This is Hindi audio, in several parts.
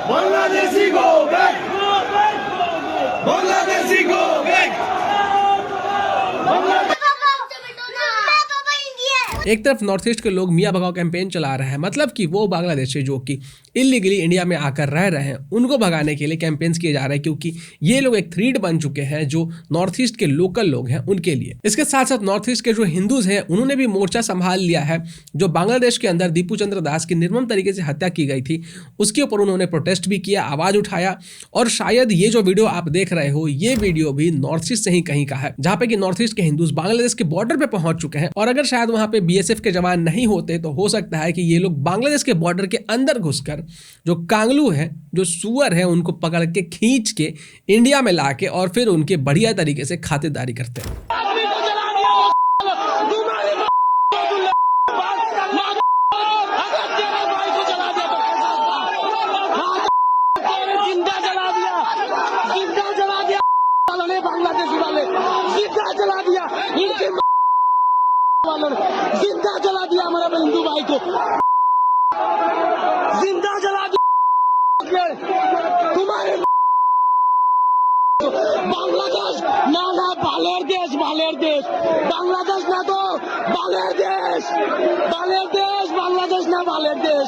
Bangladeshi go back! Bangladeshi go back! एक तरफ नॉर्थ ईस्ट के लोग मियां भगाओ कैंपेन चला रहे हैं, मतलब कि वो बांग्लादेशी जो कि इलीगली इंडिया में आकर रह रहे हैं उनको भगाने के लिए कैंपेन्स किए जा रहे हैं, क्योंकि ये लोग एक थ्रेट बन चुके हैं जो नॉर्थ ईस्ट के लोकल लोग हैं उनके लिए। इसके साथ साथ नॉर्थ ईस्ट के जो हिंदूज हैं उन्होंने भी मोर्चा संभाल लिया है। जो बांग्लादेश के अंदर दीपू चंद्र दास की निर्मम तरीके से हत्या की गई थी उसके ऊपर उन्होंने प्रोटेस्ट भी किया, आवाज उठाया। और शायद ये जो वीडियो आप देख रहे हो ये वीडियो भी नॉर्थ ईस्ट से ही कहीं का है, जहाँ पे कि नॉर्थ ईस्ट के हिंदूज बांग्लादेश के बॉर्डर पे पहुंच चुके हैं। और अगर शायद वहां पे बीएसएफ के जवान नहीं होते तो हो सकता है कि ये लोग बांग्लादेश के बॉर्डर के अंदर घुसकर जो कांगलू है, जो सुअर है, उनको पकड़ के खींच के इंडिया में लाके और फिर उनके बढ़िया तरीके से खातिरदारी करते हैं। जिंदा जला दिया हमारा हिंदू भाई को, जिंदा जला दिया तुम्हारे बांग्लादेश ना बालेर देश बांग्लादेश ना तो बालेर देश बांग्लादेश ना बालेर देश।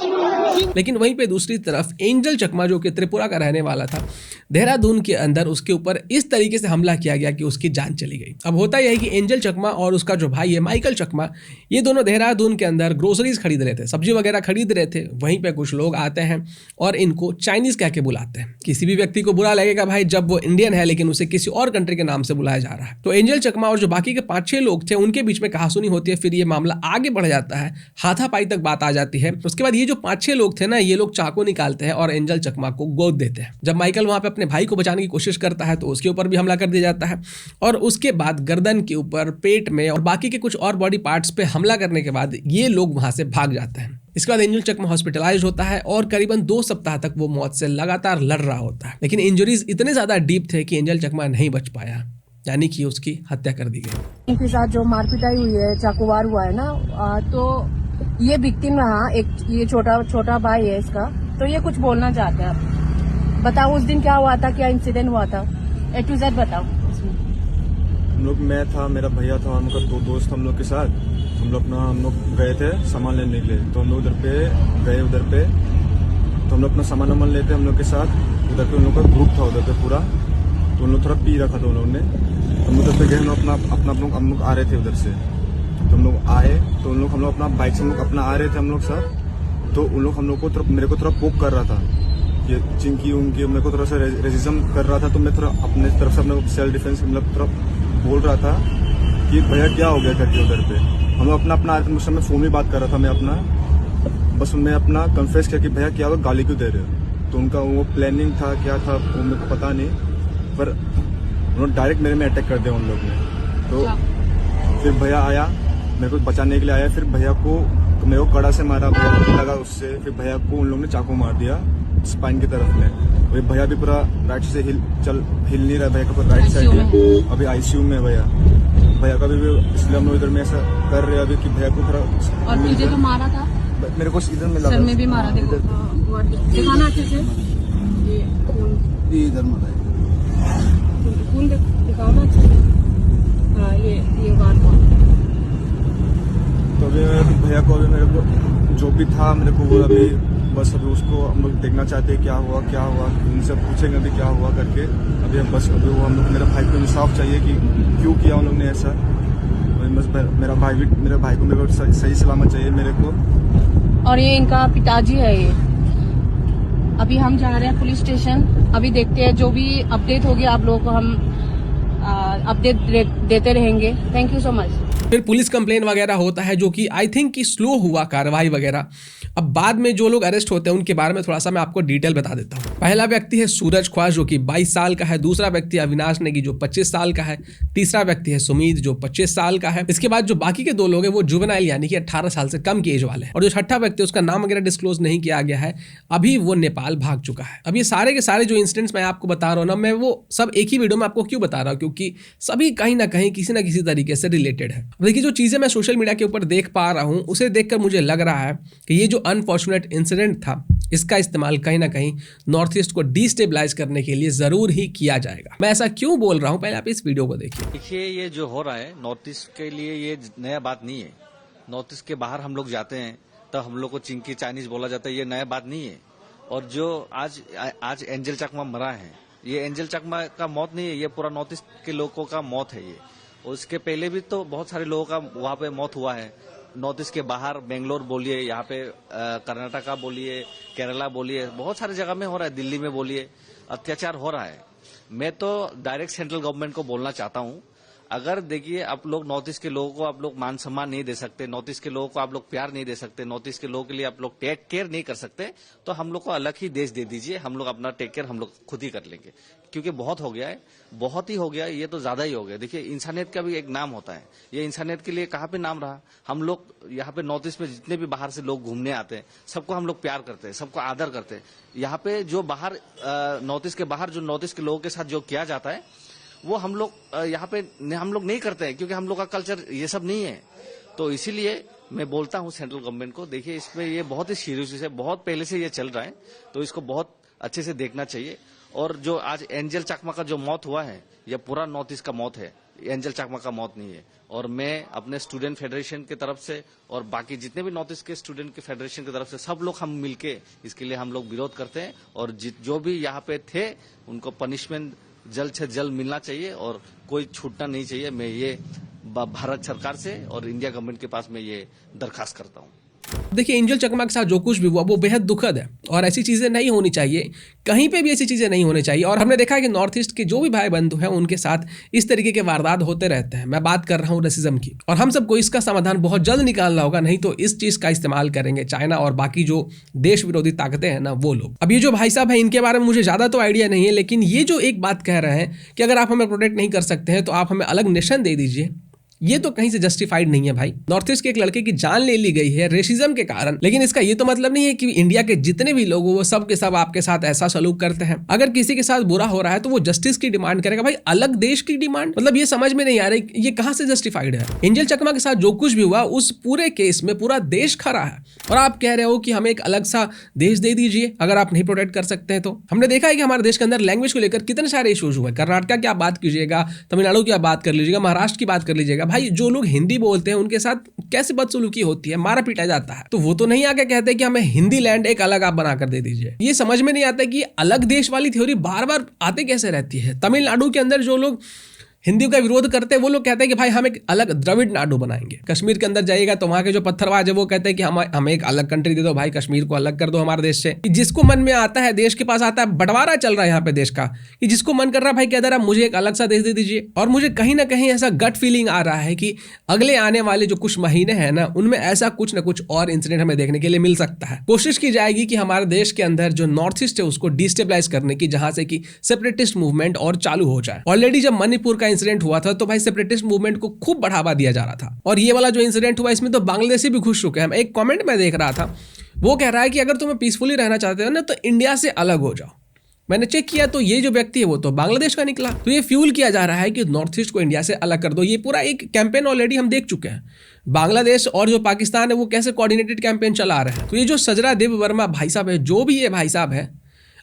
लेकिन वहीं पे दूसरी तरफ एंजल चकमा जो कि त्रिपुरा का रहने वाला था, देहरादून के अंदर उसके ऊपर इस तरीके से हमला किया गया कि उसकी जान चली गई। अब होता यह है कि एंजल चकमा और उसका जो भाई है माइकल चकमा, ये दोनों देहरादून के अंदर ग्रोसरीज खरीद रहे थे, सब्जी वगैरह खरीद रहे थे। वहीं पे कुछ लोग आते हैं और इनको चाइनीज कह के बुलाते हैं। किसी भी व्यक्ति को बुरा लगेगा भाई जब वो इंडियन है लेकिन उसे किसी और कंट्री के नाम से बुलाया जा रहा है। तो एंजल चकमा और जो बाकी के 5-6 लोग थे उनके बीच में कहासुनी होती है, फिर ये मामला आगे बढ़ जाता है, हाथापाई तक बात आ जाती है। उसके बाद ये जो 5-6 लोग थे ना, ये लोग चाकू निकालते हैं और एंजल चकमा को गोद देते हैं। जब माइकल वहां पे अपने भाई को बचाने की कोशिश करता है तो उसके ऊपर भी हमला कर दिया जाता है। और उसके बाद गर्दन के ऊपर, पेट में और बाकी के कुछ और बॉडी पार्ट्स पे हमला करने के बाद ये लोग वहां से भाग जाते हैं। इसके बाद एंजल चकमा हॉस्पिटलाइज्ड होता है और करीबन 2 सप्ताह तक वो मौत से लगातार लड़ रहा होता है। लेकिन इंजरीज इतने ज्यादा डीप थे कि एंजल चकमा नहीं बच पाया, यानी कि उसकी हत्या कर दी गई। इनके साथ जो मारपिटाई हुई है, चाकूवार हुआ है ना, तो ये विक्टिम रहा, एक ये छोटा भाई है इसका, तो ये कुछ बोलना चाहते हैं। आप बताओ उस दिन क्या हुआ था, क्या इंसिडेंट हुआ था, A to Z बताओ। हम लोग, मैं था, मेरा भैया था, हम लोग 2 दोस्त हम लोग के साथ हम लोग गए थे सामान लेने के लिए। तो हम लोग उधर पे तो हम लोग अपना सामान वामान लेते हम लोग के साथ। उधर पे उन लोग का ग्रुप था उधर पे पूरा, तो उन लोग थोड़ा पी रखा था उन लोग ने। हम उधर पे गए, हम लोग आ रहे थे उधर से। तो हम लोग आए तो हम लोग अपना बाइक से हम लोग अपना आ रहे थे हम लोग सब। तो उन लोग हम लोग को मेरे को थोड़ा पोक कर रहा था, ये चिंकी उनकी मेरे को थोड़ा सा रेसिज्म कर रहा था। तो मैं थोड़ा अपने तरफ से अपने सेल्फ डिफेंस मतलब थोड़ा बोल रहा था कि भैया क्या हो गया करके। उधर पे हम लोग अपना उस समय फोन में बात कर रहा था, मैं अपना कन्फेस किया कि भैया क्या हुआ, गाली क्यों दे रहे हो। तो उनका वो प्लानिंग था, क्या था वो मेरे को पता नहीं, पर उन्होंने डायरेक्ट मेरे में अटैक कर दिया उन लोग ने। तो फिर भैया आया, मेरे को बचाने के लिए आया। फिर भैया को मेरे को कड़ा से मारा, भैया को लगा उससे। फिर भैया को उन लोगों ने चाकू मार दिया स्पाइन की तरफ में। वही भैया भी पूरा राइट से हिल नहीं रहा, भैया का राइट साइड है, अभी आईसीयू में भैया का भी इसलिए हम लोग इधर में ऐसा कर रहे हैं अभी कि भैया को थोड़ा। और तुझे तो मारा था, मेरे को इधर में लगा, सर में भी मारा, देखो दिखाना अच्छे से, ये इधर मारा खून दिखाओ ना अच्छे से। हाँ, ये बात तो अभी भैया को, अभी मेरे को जो भी था मेरे को वो अभी बस अभी उसको हम लोग देखना चाहते हैं क्या हुआ, उनसे पूछेंगे अभी क्या हुआ करके। अभी हम वो हम लोग, मेरे भाई को इंसाफ चाहिए कि क्यों किया उन लोग ने ऐसा। बस मेरा भाई को मेरे को सही सलामत चाहिए मेरे को। और ये इनका पिताजी है ये। अभी हम जा रहे हैं पुलिस स्टेशन, अभी देखते हैं जो भी अपडेट होगी आप लोगों को हम अपडेट देते रहेंगे। Thank you so much. फिर पुलिस कंप्लेन वगैरह होता है जो कि आई थिंक कि स्लो हुआ कार्रवाई वगैरह। अब बाद में जो लोग अरेस्ट होते हैं उनके बारे में थोड़ा सा मैं आपको डिटेल बता देता हूँ। पहला व्यक्ति है सूरज ख्वास जो कि 22 साल का है, दूसरा व्यक्ति अविनाश नेगी जो 25 साल का है, तीसरा व्यक्ति है सुमीत जो 25 साल का है। इसके बाद जो बाकी के 2 लोग हैं वो जुवेनाइल यानी कि 18 साल से कम की एज वाले हैं। और जो छठा व्यक्ति उसका नाम वगैरह डिस्क्लोज नहीं किया गया है, अभी वो नेपाल भाग चुका है। अब ये सारे के सारे जो इंसिडेंट्स मैं आपको बता रहा हूँ ना, मैं वो सब एक ही वीडियो में आपको क्यों बता रहा हूँ, क्योंकि सभी कहीं ना कहीं किसी ना किसी तरीके से रिलेटेड है। देखिए जो चीजें मैं सोशल मीडिया के ऊपर देख पा रहा हूँ उसे देखकर मुझे लग रहा है कि ये जो अनफॉर्चुनेट इंसिडेंट था इसका इस्तेमाल कहीं ना कहीं नॉर्थ ईस्ट को डिस्टेबलाइज करने के लिए जरूर ही किया जाएगा। मैं ऐसा क्यों बोल रहा हूं, पहले आप इस वीडियो को देखिए ये जो हो रहा है नॉर्थ ईस्ट के लिए ये नया बात नहीं है। नॉर्थ ईस्ट के बाहर हम लोग जाते हैं तो हम लोग को चिंकी चाइनीज बोला जाता है, ये नया बात नहीं है। और जो आज एंजल चकमा मरा है, ये एंजल चकमा का मौत नहीं है, ये पूरा नॉर्थ ईस्ट के लोगों का मौत है ये। और उसके पहले भी तो बहुत सारे लोगों का वहाँ पे मौत हुआ है। नॉर्थ ईस्ट के बाहर बेंगलोर बोलिए, यहाँ पे कर्नाटका बोलिए, केरला बोलिए, बहुत सारी जगह में हो रहा है, दिल्ली में बोलिए, अत्याचार हो रहा है। मैं तो डायरेक्ट सेंट्रल गवर्नमेंट को बोलना चाहता हूँ, अगर देखिए आप लोग नॉर्थ ईस्ट के लोगों को आप लोग मान सम्मान नहीं दे सकते, नॉर्थ ईस्ट के लोगों को आप लोग प्यार नहीं दे सकते, नॉर्थ ईस्ट के लोगों के लिए आप लोग टेक केयर नहीं कर सकते, तो हम लोग को अलग ही देश दे दीजिए, हम लोग अपना टेक केयर हम लोग खुद ही कर लेंगे। क्योंकि बहुत हो गया है, बहुत ही हो गया है, ये तो ज्यादा ही हो गया। देखिए इंसानियत का भी एक नाम होता है, ये इंसानियत के लिए कहाँ पे नाम रहा। हम लोग यहाँ पे नॉर्थ ईस्ट में जितने भी बाहर से लोग घूमने आते हैं सबको हम लोग प्यार करते हैं, सबको आदर करते हैं। यहाँ पे जो बाहर नॉर्थ ईस्ट के बाहर जो नॉर्थ ईस्ट के लोगों के साथ जो किया जाता है वो हम लोग यहाँ पे हम लोग नहीं करते हैं, क्योंकि हम लोग का कल्चर ये सब नहीं है। तो इसीलिए मैं बोलता हूँ सेंट्रल गवर्नमेंट को, देखिए इसमें ये बहुत ही सीरियस है, बहुत पहले से ये चल रहा है, तो इसको बहुत अच्छे से देखना चाहिए। और जो आज एंजल चकमा का जो मौत हुआ है, ये पूरा नॉर्थ ईस्ट का मौत है, एंजल चकमा का मौत नहीं है। और मैं अपने स्टूडेंट फेडरेशन की तरफ से और बाकी जितने भी नॉर्थ ईस्ट के स्टूडेंट के फेडरेशन की तरफ से सब लोग हम मिलके इसके लिए हम लोग विरोध करते हैं। और जो भी यहाँ पे थे उनको पनिशमेंट जल्द से जल्द मिलना चाहिए और कोई छूटना नहीं चाहिए। मैं ये भारत सरकार से और इंडिया गवर्नमेंट के पास मैं ये दरखास्त करता हूँ। देखिए एंजल चकमा के साथ जो कुछ भी हुआ वो बेहद दुखद है और ऐसी चीजें नहीं होनी चाहिए, कहीं पे भी ऐसी चीजें नहीं होनी चाहिए। और हमने देखा है कि नॉर्थ ईस्ट के जो भी भाई बंधु हैं उनके साथ इस तरीके के वारदात होते रहते हैं। मैं बात कर रहा हूँ रेसिज्म की, और हम सबको इसका समाधान बहुत जल्द निकालना होगा, नहीं तो इस चीज का इस्तेमाल करेंगे चाइना और बाकी जो देश विरोधी ताकतें हैं ना वो लोग। अब ये जो भाई साहब हैं इनके बारे में मुझे ज्यादा तो आइडिया नहीं है, लेकिन ये जो एक बात कह रहे हैं कि अगर आप हमें प्रोटेक्ट नहीं कर सकते हैं तो आप हमें अलग नेशन दे दीजिए, ये तो कहीं से जस्टिफाइड नहीं है भाई। नॉर्थ ईस्ट के एक लड़के की जान ले ली गई है रेसिज्म के कारण, लेकिन इसका ये तो मतलब नहीं है कि इंडिया के जितने भी लोग वो सब के सब आपके साथ ऐसा सलूक करते हैं। अगर किसी के साथ बुरा हो रहा है तो वो जस्टिस की डिमांड करेगा। भाई अलग देश की डिमांड, मतलब ये समझ में नहीं आ रही ये कहां से जस्टिफाइड है। एंजल चकमा के साथ जो कुछ भी हुआ उस पूरे केस में पूरा देश खड़ा है और आप कह रहे हो कि हमें एक अलग सा देश दे दीजिए अगर आप नहीं प्रोटेक्ट कर सकते हैं तो। हमने देखा है कि हमारे देश के अंदर लैंग्वेज को लेकर कितने सारे इश्यूज हुए। कर्नाटका की आप बात कीजिएगा, तमिलनाडु की आप बात कर लीजिएगा, महाराष्ट्र की बात कर लीजिएगा, भाई जो लोग हिंदी बोलते हैं उनके साथ कैसे बदसलूकी होती है, मारा पीटा जाता है। तो वो तो नहीं आके कहते कि हमें हिंदी लैंड एक अलग आप बनाकर दे दीजिए। ये समझ में नहीं आता कि अलग देश वाली थ्योरी बार बार आते कैसे रहती है। तमिलनाडु के अंदर जो लोग हिंदी का विरोध करते हैं वो लोग कहते हैं कि भाई हम एक अलग द्रविड़ नाडु बनाएंगे। कश्मीर के अंदर जाइएगा तो वहां के जो पत्थरबाज है वो कहते हैं कि हमें एक अलग कंट्री दे दो भाई, कश्मीर को अलग कर दो हमारे देश से। जिसको मन में आता है, देश के पास आता है, बंटवारा चल रहा है यहाँ पे देश का, कि जिसको मन कर रहा है भाई कहता रहा मुझे एक अलग सा देश दे दीजिए। और मुझे कहीं ना कहीं ऐसा गट फीलिंग आ रहा है कि अगले आने वाले जो कुछ महीने हैं ना उनमें ऐसा कुछ ना कुछ और इंसिडेंट हमें देखने के लिए मिल सकता है। कोशिश की जाएगी कि हमारे देश के अंदर जो नॉर्थ ईस्ट है उसको डिस्टेबलाइज करने की, जहां से कि सेपरेटिस्ट मूवमेंट और चालू हो जाए। ऑलरेडी जब मणिपुर का इंसिडेंट हुआ था तो भाई सेपरेटिस्ट मूवमेंट को खूब बढ़ावा दिया जा रहा था, और ये वाला जो इंसिडेंट हुआ इसमें तो बांग्लादेशी भी घुस चुके हैं। एक कमेंट में देख रहा था, वो कह रहा है कि अगर तुम्हें पीसफुली रहना चाहते हो ना तो इंडिया से अलग हो जाओ। मैंने चेक किया तो ये जो व्यक्ति है वो तो बांग्लादेश का निकला। तो ये फ्यूल किया जा रहा है कि नॉर्थ ईस्ट को इंडिया से अलग कर दो। ये पूरा एक कैंपेन ऑलरेडी हम देख चुके हैं। बांग्लादेश और जो पाकिस्तान है वो कैसे कोऑर्डिनेटेड कैंपेन चला रहे हैं। तो ये जो सजरा देव वर्मा भाई साहब है, जो भी ये भाई साहब है,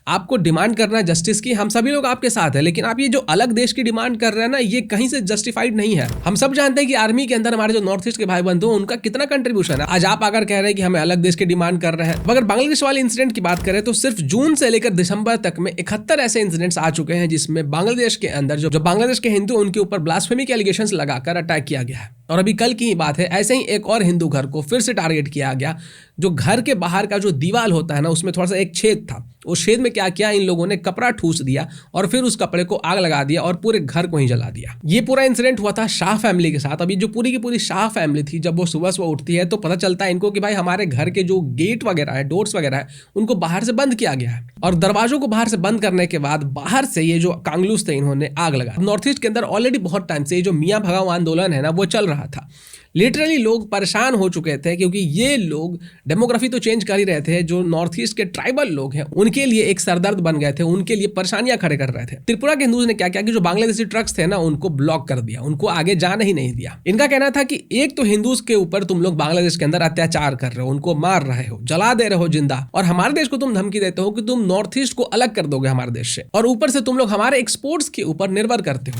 आपको डिमांड करना जस्टिस की, हम सभी लोग आपके साथ हैं, लेकिन आप ये जो अलग देश की डिमांड कर रहे हैं ना ये कहीं से जस्टिफाइड नहीं है। हम सब जानते हैं कि आर्मी के अंदर हमारे जो नॉर्थ ईस्ट के भाई बंधु उनका कितना कंट्रीब्यूशन है। आज आप अगर कह रहे हैं कि हमें अलग देश की डिमांड कर रहे हैं, अगर बांग्लादेश वाले इंसिडेंट की बात करें तो सिर्फ जून से लेकर दिसंबर तक में 71 ऐसे इंसिडेंट्स आ चुके हैं जिसमें बांग्लादेश के अंदर जो बांग्लादेश के हिंदू उनके ऊपर ब्लास्फेमी के एलिगेशंस लगाकर अटैक किया गया है। और अभी कल की ही बात है, ऐसे ही एक और हिंदू घर को फिर से टारगेट किया गया जो घर के बाहर का जो दीवार होता है ना, उसमें थोड़ा सा एक छेद था। उस छेद में क्या किया, इन लोगों ने कपड़ा ठूस दिया और फिर उस कपड़े को आग लगा दिया और पूरे घर को ही जला दिया। ये पूरा इंसिडेंट हुआ था शाह फैमिली के साथ। अभी जो पूरी की पूरी शाह फैमिली थी, जब वो सुबह सुबह उठती है तो पता चलता है इनको कि भाई हमारे घर के जो गेट वगैरह है, डोर्स वगैरह है, उनको बाहर से बंद किया गया है। और दरवाजों को बाहर से बंद करने के बाद बाहर से ये जो कांगलूस थे, इन्होंने आग लगा। नॉर्थ ईस्ट के अंदर ऑलरेडी बहुत टाइम से ये जो मियाँ भगाओ आंदोलन है ना, वो चल रहा था। लिटरली लोग परेशान हो चुके थे, क्योंकि ये लोग डेमोग्राफी तो चेंज कर ही रहे थे। जो नॉर्थ ईस्ट के ट्राइबल लोग हैं, उनके लिए एक सरदर्द बन गए थे, उनके लिए परेशानियां खड़े कर रहे थे। त्रिपुरा के हिंदूज ने क्या किया कि जो बांग्लादेशी ट्रक्स थे ना, उनको ब्लॉक कर दिया, उनको आगे जाने ही नहीं दिया। इनका कहना था कि एक तो हिंदूज के ऊपर तुम लोग बांग्लादेश के अंदर अत्याचार कर रहे हो, उनको मार रहे हो, जला दे रहे हो जिंदा, और हमारे देश को तुम धमकी देते हो कि तुम नॉर्थ ईस्ट को अलग कर दोगे हमारे देश से, और ऊपर से तुम लोग हमारे एक्सपोर्ट्स के ऊपर निर्भर करते हो।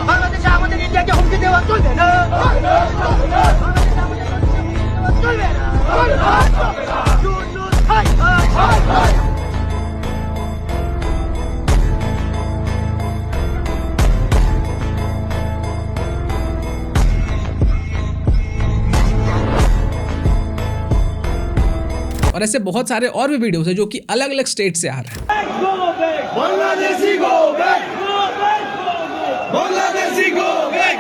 বাংলাদেশে আমাদের ইন্ডিয়াকে হুমকি দেওয়া চলবে না, বাংলাদেশে আমাদের চলবে না, और ऐसे बहुत सारे और भी वीडियोस है जो कि अलग अलग स्टेट से आ रहे हैं। Bangladeshi go back, Bangladeshi go back,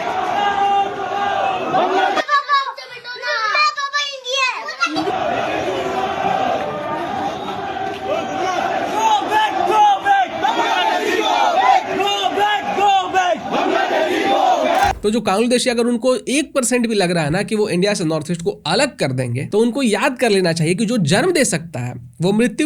तो जो बांग्लादेशी अगर उनको 1% भी लग रहा है ना कि वो इंडिया से नॉर्थ ईस्ट को अलग कर देंगे, तो उनको याद कर लेना चाहिए कि जो जन्म दे सकता है वो मृत्यु